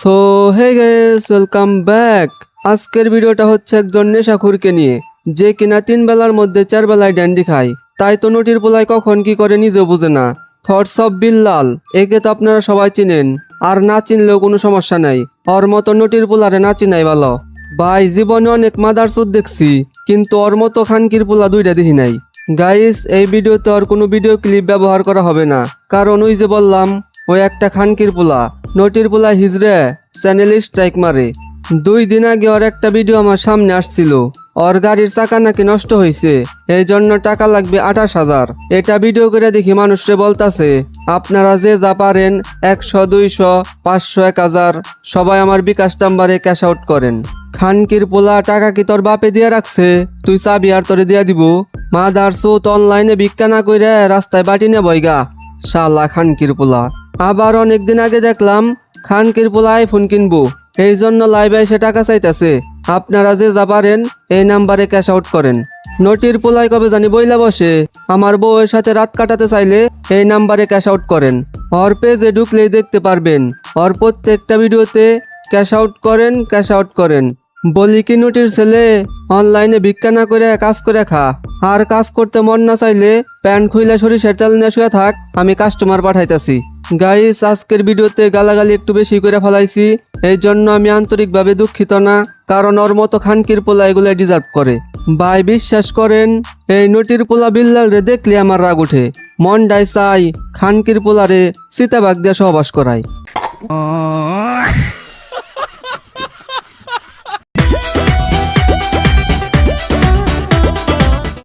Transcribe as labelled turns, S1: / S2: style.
S1: So hey guys, welcome back. আজকের ভিডিওটা হচ্ছে একজন নেশাখোরকে নিয়ে, যে কিনা 3 বেলার মধ্যে 4 বেলায় ড্যান্ডি খায়। তাই তো নটির পোলায় কখন কি করে নিজেও বুঝে না। থটস অফ বিল্লাল, একে তো আপনারা সবাই চিনেন, আর না চিনলেও কোনো সমস্যা নাই। ওর মতো নটির পোলারে না চিনাই ভালো। ভাই, জীবনে অনেক মাদার চোদ দেখছি, কিন্তু ওর মতো খানকির পোলা দুইটা দেখি নাই। গাইস, এই ভিডিওতে আর কোনো ভিডিও ক্লিপ ব্যবহার করা হবে না, কারণ ওই যে বললাম, ওই একটা খানকির পোলা, নটির পোলা হিজড়ে চ্যানেলে স্ট্রাইক মারে। 2 দিন আগে ওর একটা ভিডিও আমার সামনে আসছিল, ওর গাড়ির চাকা নাকি নষ্ট হয়েছে, এই জন্য টাকা লাগবে 28,000। এটা ভিডিও করে দেখি মানুষরে বলতাছে, আপনারা যে যা পারেন 100, 200, 500, 1000 সবাই আমার বিকাশ নাম্বারে ক্যাশ আউট করেন। খানকির পোলা, টাকা কি তোর বাপে দিয়ে রাখছে? তুই চাবি আর তোরে দিয়া দিব? মাদার চোত, অনলাইনে ভিক্ষা না কইরে রাস্তায় বাটি নে বইগা, শালা খানকির পোলা। আবার অনেকদিন আগে দেখলাম খানকির পোলা আইফোন কিনবো, এই জন্য লাইভে এসে টাকা চাইতেছে। আপনারা যে যা পারেন এই নাম্বারে ক্যাশ আউট করেন। নটির পোলায় কবে জানি বইলা বসে, আমার বউয়ের সাথে রাত কাটাতে চাইলে এই নাম্বারে ক্যাশ আউট করেন। ওর পেজে ঢুকলেই দেখতে পারবেন, ওর প্রত্যেকটা ভিডিওতে ক্যাশ আউট করেন, ক্যাশ আউট করেন। বলি কি, নটির ছেলে, অনলাইনে ভিক্ষা না করে কাজ করে খা, আর কাজ করতে মন না চাইলে প্যান্ট খুইলে সরিষার তেল নিয়ে শুয়ে থাক, আমি কাস্টমার পাঠাইতাছি। গাইস, আজকের ভিডিওতে গালাগালি একটু বেশি করে ফেলাইছি, এই জন্য আমি আন্তরিকভাবে দুঃখিত না, কারণ ওর মতো খানকির পোলা এগুলো ডিজার্ভ করে। ভাই, বিশ্বাস করেন, এই নটির পোলা বিল্লাল রে দেখলে আমার রাগ উঠে, মন ডাই চাই খানকির পোলা রে চিতাবাগ দিয়ে সহবাস করাই।